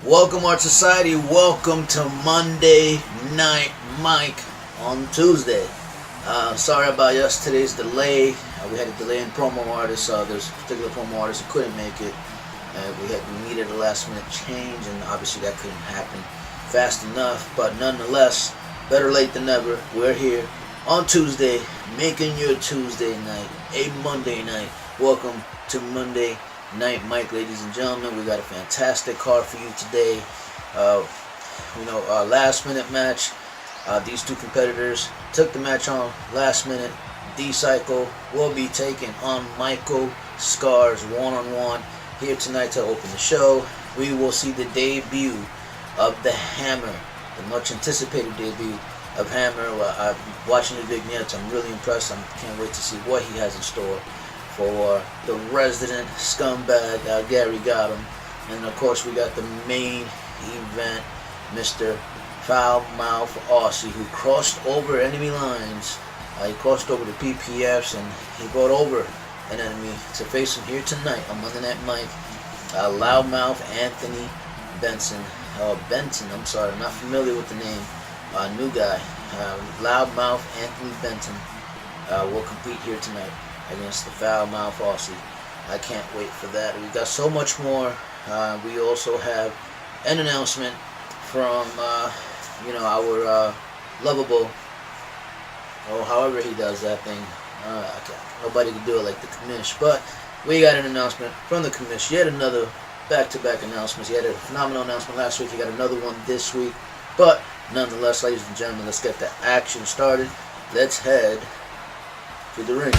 Welcome, our society. Welcome to Monday Night Mike on Tuesday. Sorry about yesterday's delay. We had a delay in promo artists. There's a particular promo artist who couldn't make it. We needed a last minute change, and obviously that couldn't happen fast enough. But nonetheless, better late than never. We're here on Tuesday, making your Tuesday night a Monday night. Welcome to Monday Night Mike, ladies and gentlemen. We got a fantastic card for you today. Our last minute match. These two competitors took the match on last minute. D-Cycle will be taking on Michael Scars one-on-one here tonight to open the show. We will see the debut of the Hammer, the much anticipated debut of Hammer. I'm watching the vignettes. I'm really impressed. I can't wait to see what he has in store for the resident scumbag, Gary Gotham. And of course, we got the main event, Mr. Foul Mouth Aussie, who crossed over enemy lines. He crossed over the PPFs, and he brought over an enemy to face him here tonight on Monday Night Mike. Loudmouth Anthony Benson. Benton, I'm sorry, I'm not familiar with the name. New guy. Loudmouth Anthony Benton will compete here tonight against the Foul Mouth Aussie. I can't wait for that. We got so much more. We also have an announcement from our lovable, however he does that thing. Nobody can do it like the commish, but we got an announcement from the commish. Yet another back-to-back announcements. He had a phenomenal announcement last week. He got another one this week. But nonetheless, ladies and gentlemen, let's get the action started. Let's head to the ring.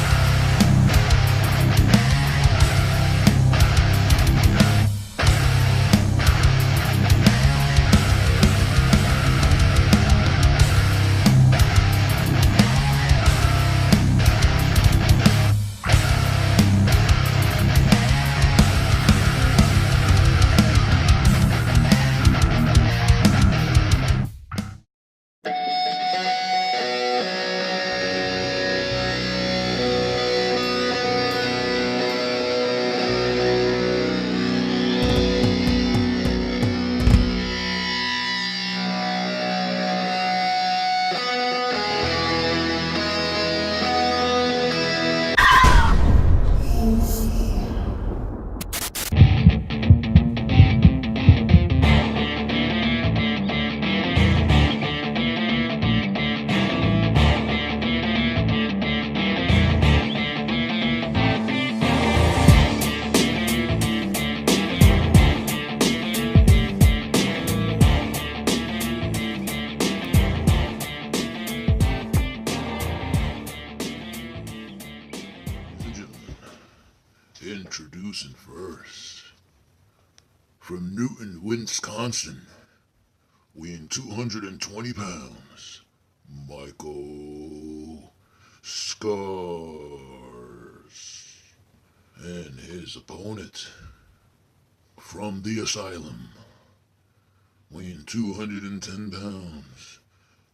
Introducing first, from Newton, Wisconsin, weighing 220 pounds, Michael Scars. And his opponent, from the Asylum, weighing 210 pounds,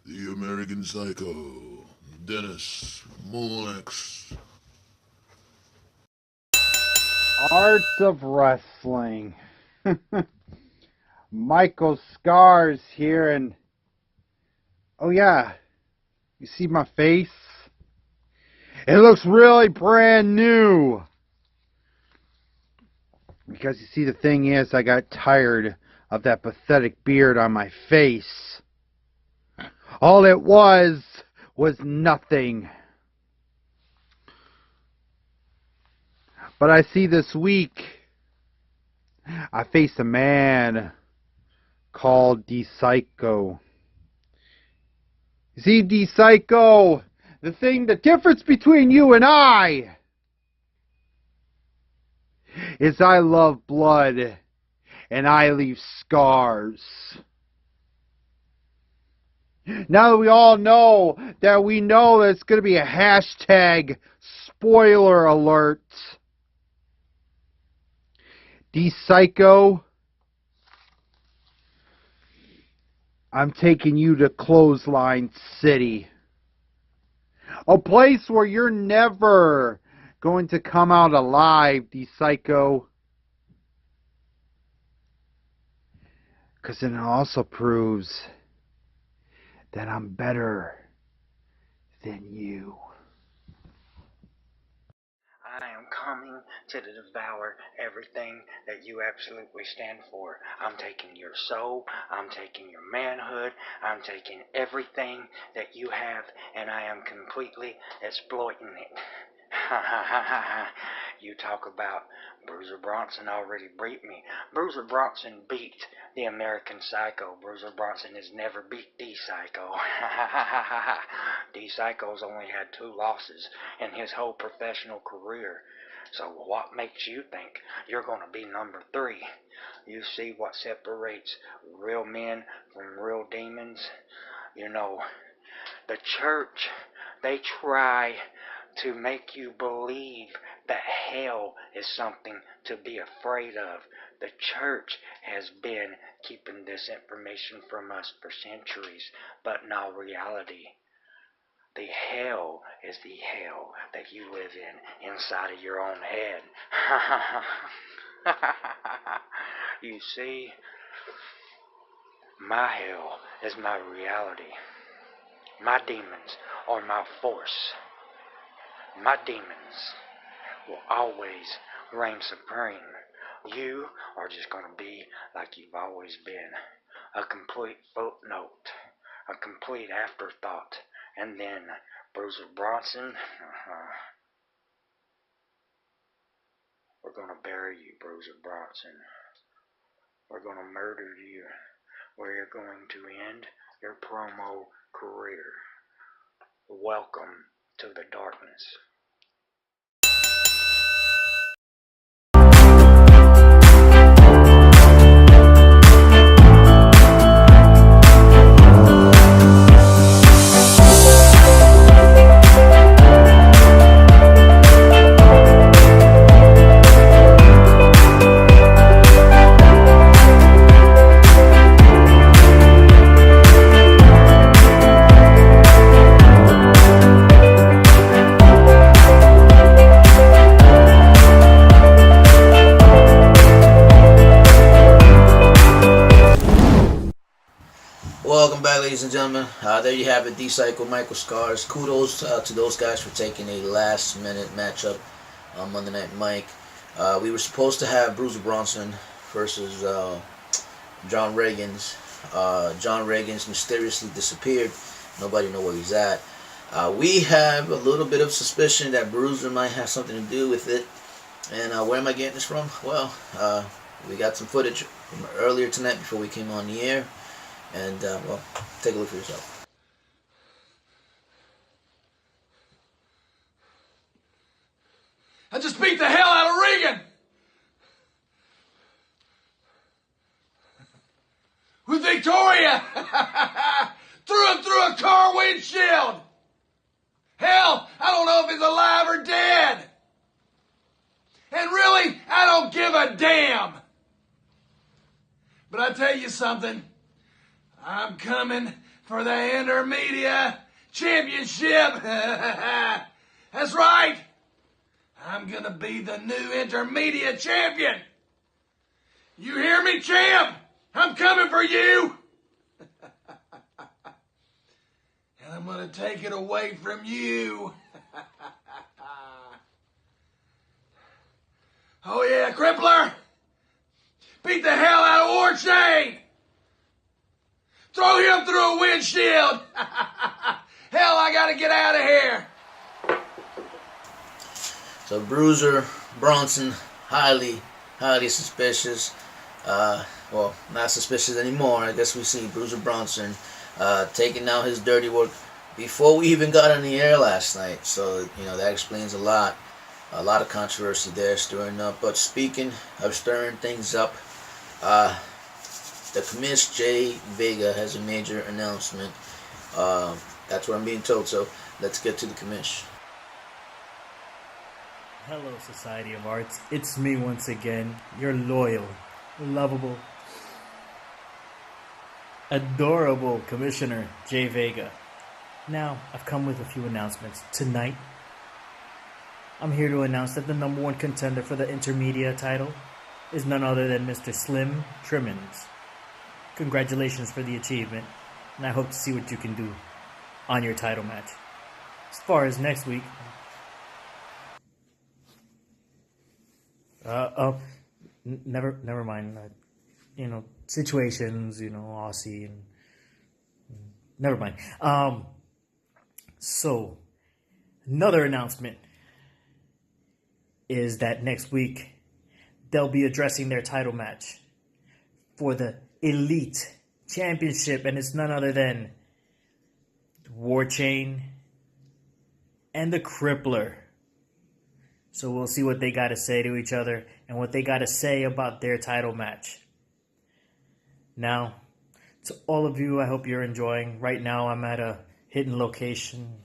the American Psycho, Dennis Mullinax. Arts of Wrestling. Michael Scars here, and oh yeah, you see my face? It looks really brand new. Because you see, the thing is, I got tired of that pathetic beard on my face. All it was nothing. But I see this week, I face a man called D-Psycho. You see, D-Psycho, the difference between you and I is I love blood and I leave scars. Now that we all know that it's going to be a hashtag spoiler alert. D-Psycho, I'm taking you to Clothesline City. A place where you're never going to come out alive, D-Psycho. 'Cause then it also proves that I'm better than you. I am coming to devour everything that you absolutely stand for. I'm taking your soul, I'm taking your manhood, I'm taking everything that you have, and I am completely exploiting it. Ha ha ha ha ha. You talk about Bruiser Bronson already beat me. Bruiser Bronson beat the American Psycho. Bruiser Bronson has never beat D Psycho. Ha ha ha ha ha. D Psycho's only had 2 losses in his whole professional career. So what makes you think you're going to be number 3? You see what separates real men from real demons? You know, the church, they try to make you believe that hell is something to be afraid of. The church has been keeping this information from us for centuries, but in all reality, the hell is the hell that you live in inside of your own head. You see, my hell is my reality. My demons are my force. My demons will always reign supreme. You are just going to be like you've always been. A complete footnote. A complete afterthought. And then Bruiser Bronson, we're going to bury you, Bruiser Bronson. We're going to murder you. We're going to end your promo career. Welcome to the darkness. Welcome back, ladies and gentlemen. There you have it, D-Cycle, Michael Scars. Kudos to those guys for taking a last-minute matchup on Monday Night Mike. We were supposed to have Bruiser Bronson versus John Reagans. John Reagans mysteriously disappeared. Nobody knows where he's at. We have a little bit of suspicion that Bruiser might have something to do with it. And where am I getting this from? Well, we got some footage from earlier tonight before we came on the air. And, well, take a look for yourself. I just beat the hell out of Regan! With Victoria! Threw him through a car windshield! Hell, I don't know if he's alive or dead! And really, I don't give a damn! But I tell you something. I'm coming for the Intermedia Championship. That's right. I'm going to be the new Intermedia Champion. You hear me, champ? I'm coming for you. And I'm going to take it away from you. Oh, yeah, Crippler. Beat the hell out of Orchain. Throw him through a windshield! Hell, I gotta get out of here! So Bruiser Bronson, highly suspicious. Well, not suspicious anymore. I guess we see Bruiser Bronson taking out his dirty work before we even got on the air last night. So, you know, that explains a lot. A lot of controversy there stirring up. But speaking of stirring things up, the commish Jay Vega has a major announcement. That's what I'm being told, so let's get to the commish. Hello, Society of Arts. It's me once again, your loyal, lovable, adorable Commissioner Jay Vega. Now, I've come with a few announcements. Tonight, I'm here to announce that the number 1 contender for the Intermedia title is none other than Mr. Slim Trimmins. congratulations for the achievement, and I hope to see what you can do on your title match. As far as next week, never mind. Situations, Aussie, and never mind. So another announcement is that next week they'll be addressing their title match for the Elite Championship, and it's none other than Warchain and the Crippler. So we'll see what they got to say to each other and what they got to say about their title match. Now, to all of you, I hope you're enjoying. Right now, I'm at a hidden location.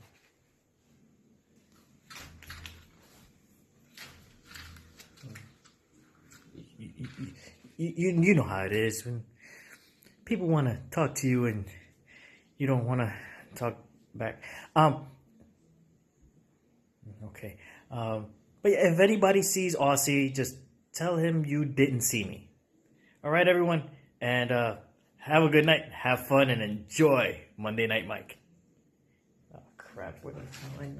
You know how it is when people want to talk to you and you don't want to talk back. Okay. But yeah, if anybody sees Aussie, just tell him you didn't see me. All right, everyone, and have a good night, have fun, and enjoy Monday Night Mike. Oh crap! What the hell am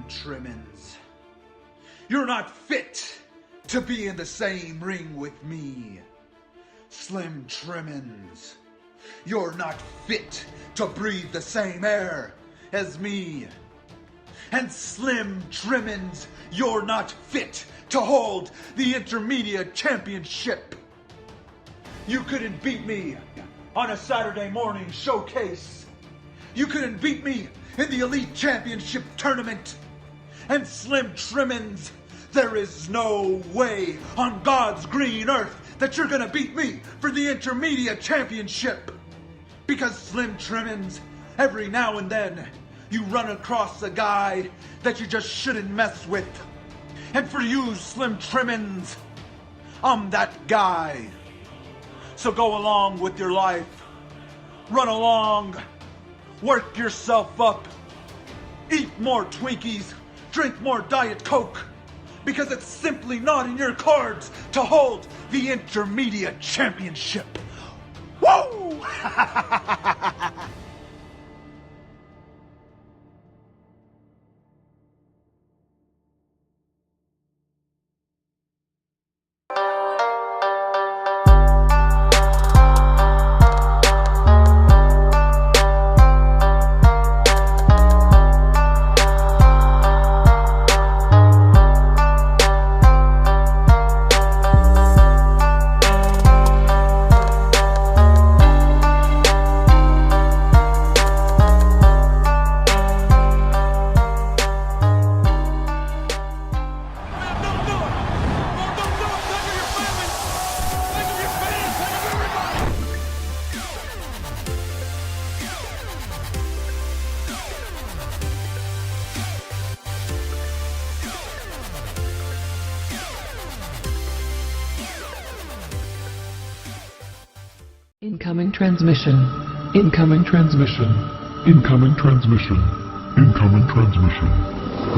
Trimmins, you're not fit to be in the same ring with me. Slim Trimmins, you're not fit to breathe the same air as me. And Slim Trimmins, you're not fit to hold the Intermediate Championship. You couldn't beat me on a Saturday morning showcase. You couldn't beat me in the Elite Championship tournament. And Slim Trimmins, there is no way on God's green earth that you're gonna beat me for the Intermediate Championship. Because Slim Trimmins, every now and then, you run across a guy that you just shouldn't mess with. And for you, Slim Trimmins, I'm that guy. So go along with your life. Run along. Work yourself up. Eat more Twinkies. Drink more Diet Coke, because it's simply not in your cards to hold the Intermediate Championship. Woo! Incoming transmission. Incoming transmission. Incoming transmission. Incoming transmission.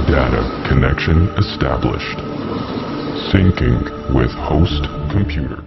Data connection established. Syncing with host computer.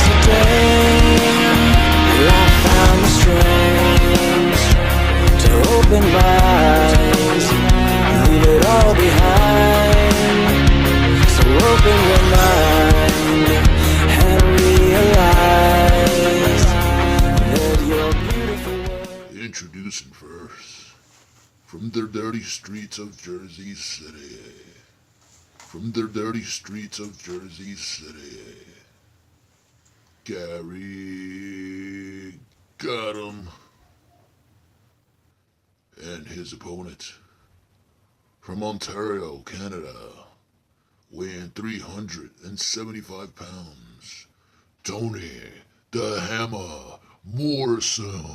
Today dirty streets of Jersey City. From the dirty streets of Jersey City. Gary got him. And his opponent from Ontario, Canada, weighing 375 pounds, Tony the Hammer Morrison.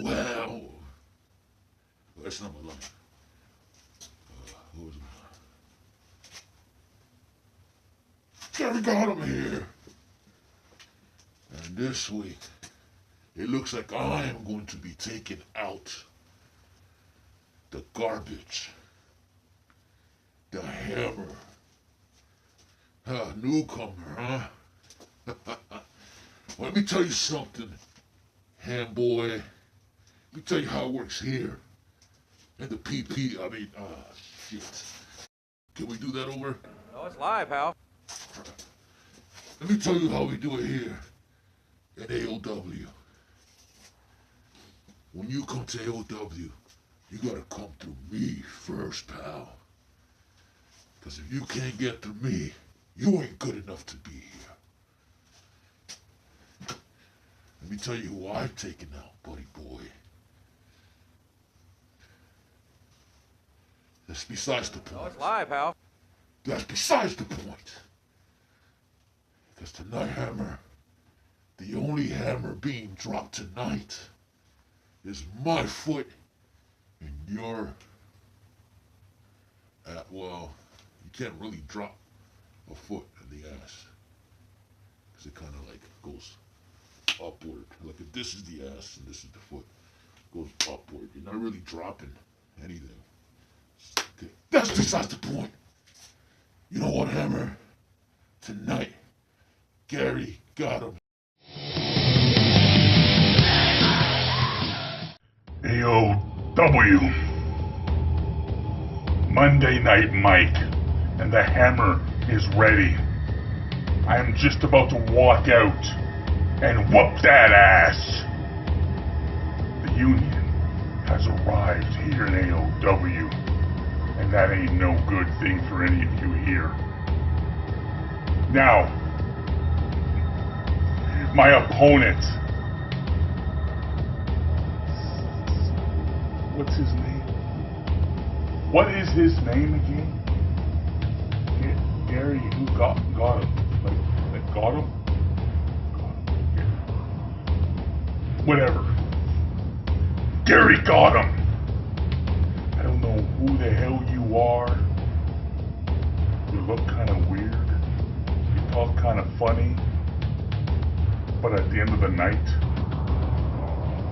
Well. That's not my line. What was it? Gary got him here. And this week, it looks like I am going to be taking out the garbage, the Hammer. Newcomer, huh? Let me tell you something, Ham boy. Let me tell you how it works here. And the PP, shit. Can we do that over? Oh, it's live, pal. Let me tell you how we do it here at AOW. When you come to AOW, you gotta come through me first, pal. Because if you can't get through me, you ain't good enough to be here. Let me tell you who I've taken out, buddy boy. That's besides the point. Oh, it's live, pal. That's besides the point. Because tonight, Hammer, the only hammer being dropped tonight is my foot and your... well, you can't really drop a foot in the ass. Because it kind of like goes upward. Like if this is the ass and this is the foot, it goes upward. You're not really dropping anything. Okay. That's besides the point. You know what, Hammer? Tonight, Gary got him. AOW. Monday Night Mike, and the Hammer is ready. I am just about to walk out and whoop that ass. The Union has arrived here in AOW, and that ain't no good thing for any of you here. Now, my opponent. What's his name? What is his name again? Gary, who got him? Like got him? Yeah. Whatever. Gary got him. I don't know who the hell you are. You look kind of weird. You talk kind of funny. But at the end of the night,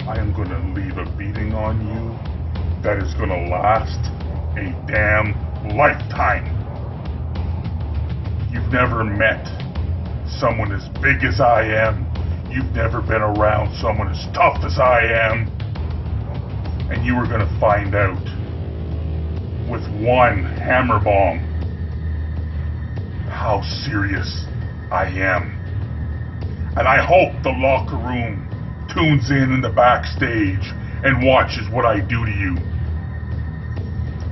I am going to leave a beating on you that is going to last a damn lifetime. You've never met someone as big as I am. You've never been around someone as tough as I am. And you are going to find out with one hammer bomb how serious I am. And I hope the locker room tunes in the backstage and watches what I do to you.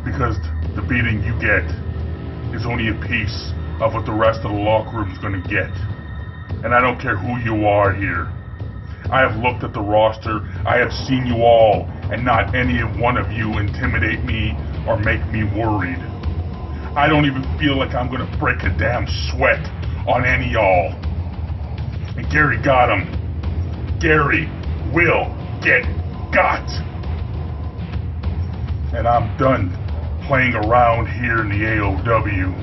Because the beating you get is only a piece of what the rest of the locker room is going to get. And I don't care who you are here. I have looked at the roster, I have seen you all, and not any one of you intimidate me or make me worried. I don't even feel like I'm going to break a damn sweat on any y'all. And Gary got him. Gary will get got. And I'm done playing around here in the AOW.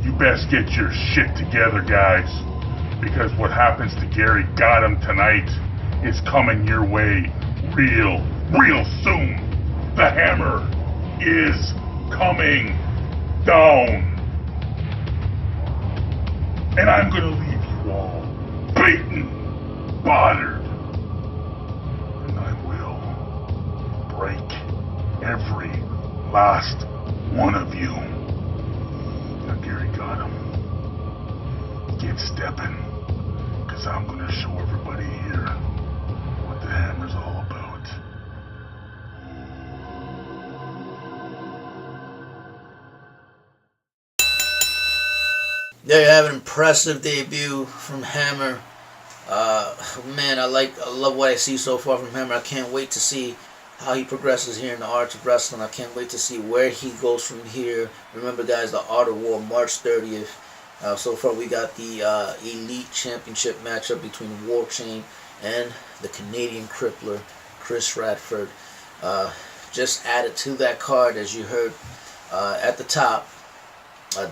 You best get your shit together, guys. Because what happens to Gary got him tonight is coming your way real soon. The Hammer is coming down. And I'm gonna leave you all beaten, battered. And I will break every last one of you. Now Gary got him. Get stepping, Because I'm going to show everybody here what the hammer's all about. There you have an impressive debut from Hammer. Man, I love what I see so far from Hammer. I can't wait to see how he progresses here in the Art of Wrestling. I can't wait to see where he goes from here. Remember, guys, the Art of War, March 30th. So far, we got the Elite Championship matchup between War Chain and the Canadian Crippler, Chris Radford. Just added to that card, as you heard at the top.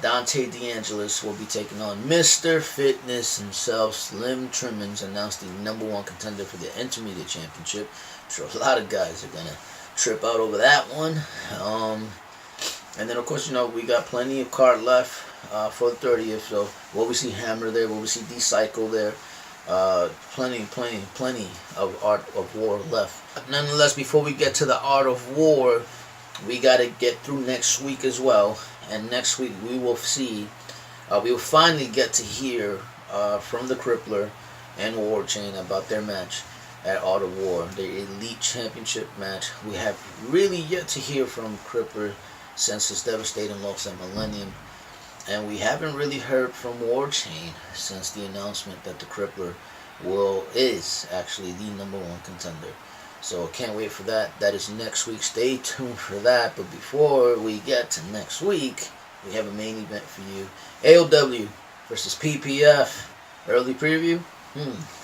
Dante DeAngelis will be taking on Mr. Fitness himself. Slim Trimmins announced the #1 contender for the Intermediate Championship. I'm sure a lot of guys are going to trip out over that one. And then, of course, we got plenty of card left for the 30th. So, will we see Hammer there? Will we see D-Cycle there? Plenty of Art of War left. Nonetheless, before we get to the Art of War, we got to get through next week as well. And next week we will see, we will finally get to hear from the Crippler and War Chain about their match at Art of War, their Elite Championship match. We have really yet to hear from Crippler since his devastating loss at Millennium. And we haven't really heard from War Chain since the announcement that the Crippler is actually the #1 contender. So can't wait for that. That is next week. Stay tuned for that. But before we get to next week, we have a main event for you. AOW versus PPF. Early preview?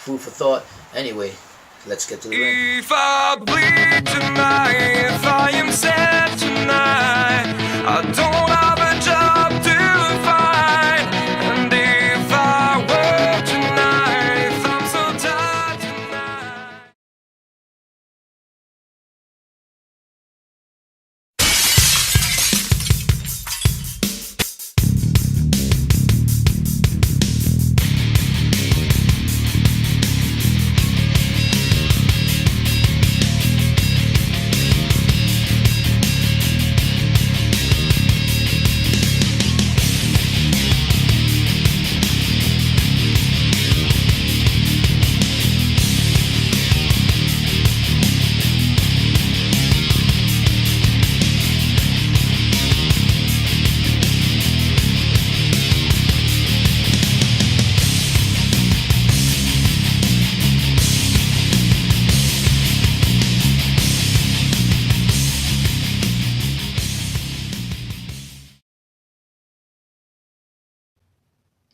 Food for thought. Anyway, let's get to the ring. If I bleed tonight, if I am sad tonight, I don't have a job to find. And if I work tonight, if I'm so tired tonight.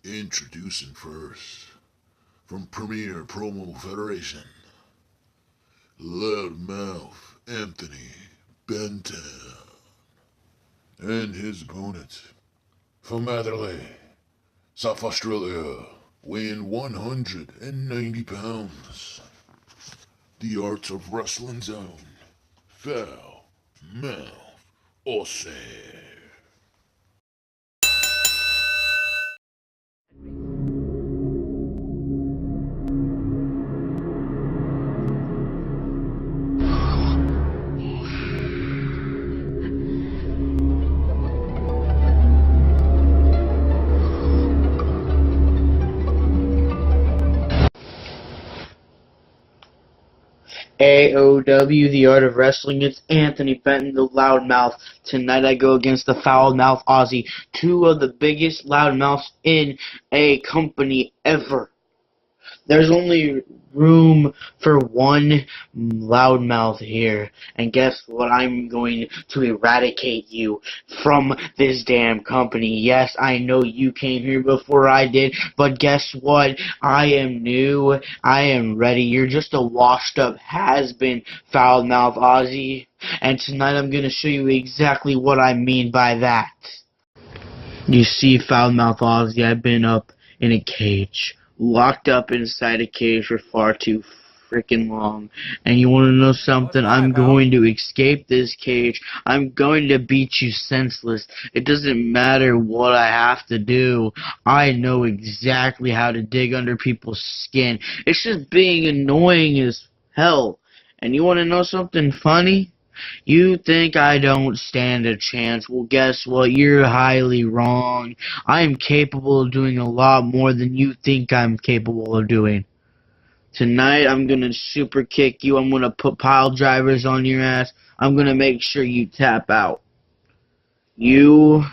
Introducing first, from Premier Promo Federation, Loudmouth Anthony Benton, and his opponent, from Adelaide, South Australia, weighing 190 pounds, the Art of Wrestling's own, Foul Mouth Aussie. AOW, the Art of Wrestling. It's Anthony Benton, the Loudmouth. Tonight I go against the Foul Mouth Aussie, two of the biggest loudmouths in a company ever. There's only room for one loudmouth here, and guess what? I'm going to eradicate you from this damn company. Yes, I know you came here before I did, but guess what? I am new. I am ready. You're just a washed-up has-been, foul-mouth Aussie, and tonight I'm going to show you exactly what I mean by that. You see, foul-mouth Aussie, I've been up in a cage. Locked up inside a cage for far too freaking long. And you want to know something? I'm going to escape this cage. I'm going to beat you senseless. It doesn't matter what I have to do. I know exactly how to dig under people's skin. It's just being annoying as hell. And you want to know something funny? You think I don't stand a chance? Well, guess what? You're highly wrong. I am capable of doing a lot more than you think I'm capable of doing. Tonight, I'm gonna super kick you. I'm gonna put pile drivers on your ass. I'm gonna make sure you tap out. You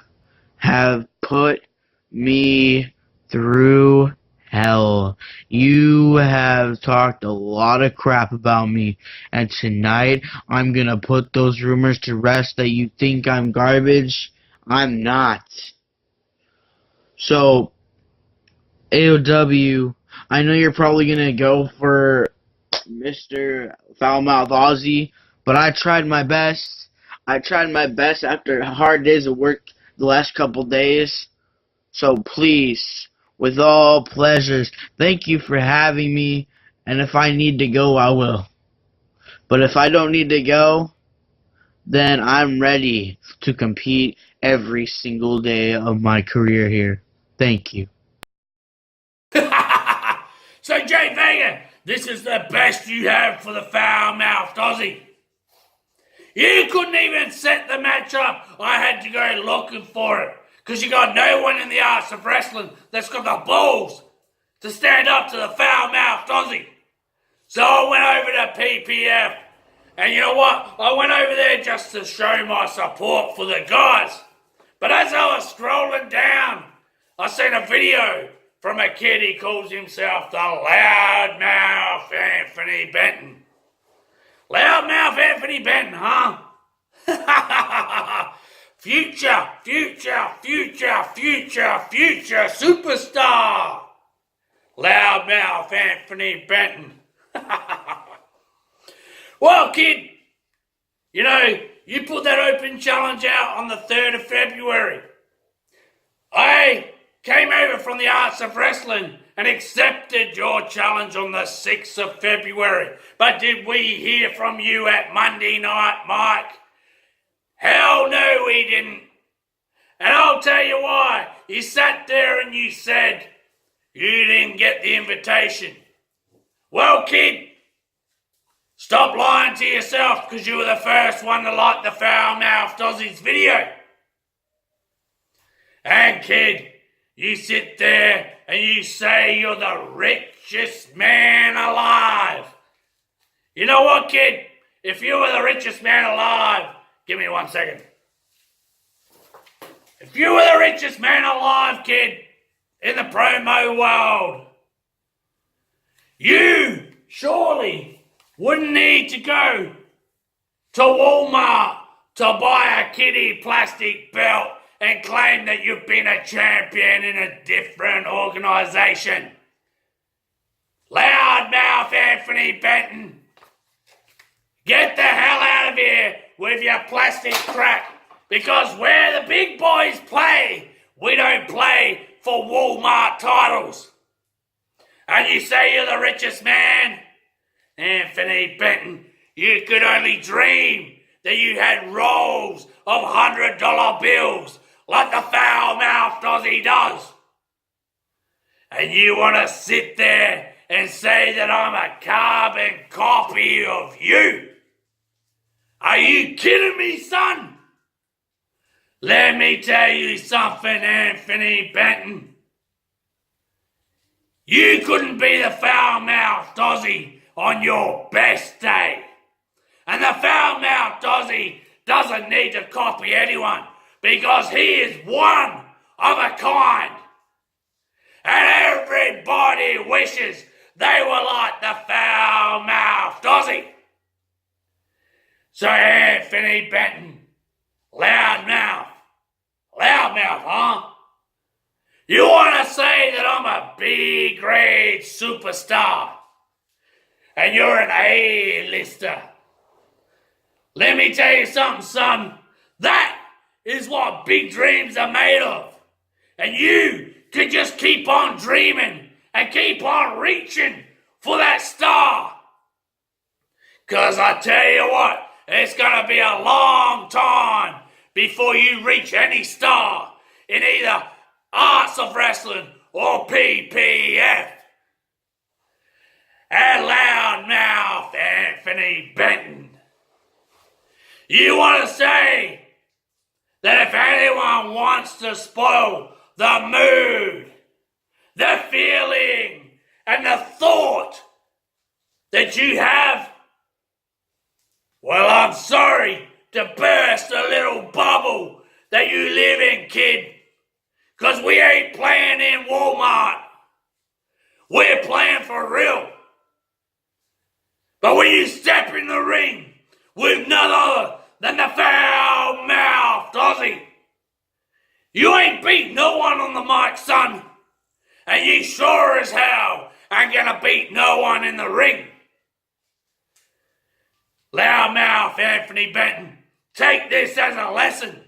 have put me through hell. You have talked a lot of crap about me, and tonight I'm gonna put those rumors to rest that you think I'm garbage. I'm not. So, AOW, I know you're probably gonna go for Mr. Foulmouth Aussie, but I tried my best. I tried my best after hard days of work the last couple days. So please, with all pleasures, thank you for having me, and if I need to go, I will. But if I don't need to go, then I'm ready to compete every single day of my career here. Thank you. So, Jay Vega, this is the best you have for the foul-mouthed Aussie. You couldn't even set the match up. I had to go looking for it. Because you got no one in the arts of wrestling that's got the balls to stand up to the foul-mouthed Aussie. So I went over to PPF. And you know what? I went over there just to show my support for the guys. But as I was scrolling down, I seen a video from a kid. He calls himself the Loudmouth Anthony Benton. Loudmouth Anthony Benton, huh? Future superstar. Loudmouth Anthony Benton. Well, kid, you know, you put that open challenge out on the 3rd of February. I came over from the arts of wrestling and accepted your challenge on the 6th of February. But did we hear from you at Monday Night Mike? Hell no, we didn't. And I'll tell you why. You sat there and you said you didn't get the invitation. Well, kid, stop lying to yourself, because you were the first one to like the foul-mouthed Aussie's video. And kid, you sit there and you say you're the richest man alive. You know what, kid? If you were the richest man alive, give me 1 second. If you were the richest man alive, kid, in the promo world, you surely wouldn't need to go to Walmart to buy a kiddie plastic belt and claim that you've been a champion in a different organisation. Loudmouth Anthony Benton, get the hell out of here with your plastic crap, because where the big boys play, we don't play for Walmart titles. And you say you're the richest man? Anthony Benton, you could only dream that you had rolls of $100 bills like the foul-mouthed Aussie does. And you want to sit there and say that I'm a carbon copy of you? Are you kidding me, son? Let me tell you something, Anthony Benton. You couldn't be the foul-mouthed Aussie on your best day. And the foul-mouthed Aussie doesn't need to copy anyone, because he is one of a kind. And everybody wishes they were like the foul-mouthed Aussie. So Anthony Benton, loudmouth, huh? You want to say that I'm a B-grade superstar and you're an A-lister? Let me tell you something, son. That is what big dreams are made of. And you can just keep on dreaming and keep on reaching for that star. Because I tell you what, it's going to be a long time before you reach any star in either Arts of Wrestling or PPF. And loudmouth Anthony Benton, You want to say that if anyone wants to spoil the mood, the feeling, and the thought that you have, well, I'm sorry to burst a little bubble that you live in, kid, because we ain't playing in Walmart. We're playing for real. But when you step in the ring with none other than the foul-mouthed Aussie, you ain't beat no one on the mic, son. And you sure as hell ain't gonna beat no one in the ring. Loudmouth Anthony Benton, take this as a lesson.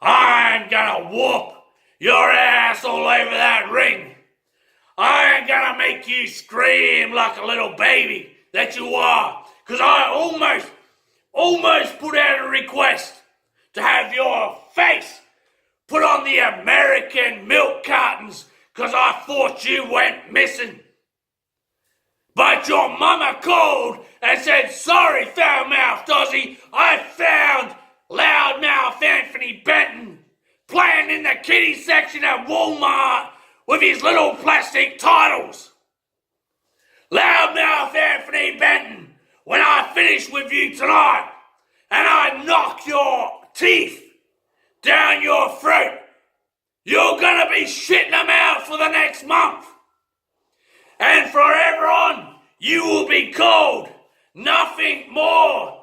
I ain't gonna whoop your ass all over that ring. I ain't gonna make you scream like a little baby that you are, because I almost put out a request to have your face put on the American milk cartons because I thought you went missing. But your mama called and said, sorry, foul-mouthed Aussie, I found loudmouth Anthony Benton playing in the kiddie section at Walmart with his little plastic titles. Loudmouth Anthony Benton, when I finish with you tonight and I knock your teeth down your throat, you're gonna be shitting them out for the next month. And forever on, you will be called nothing more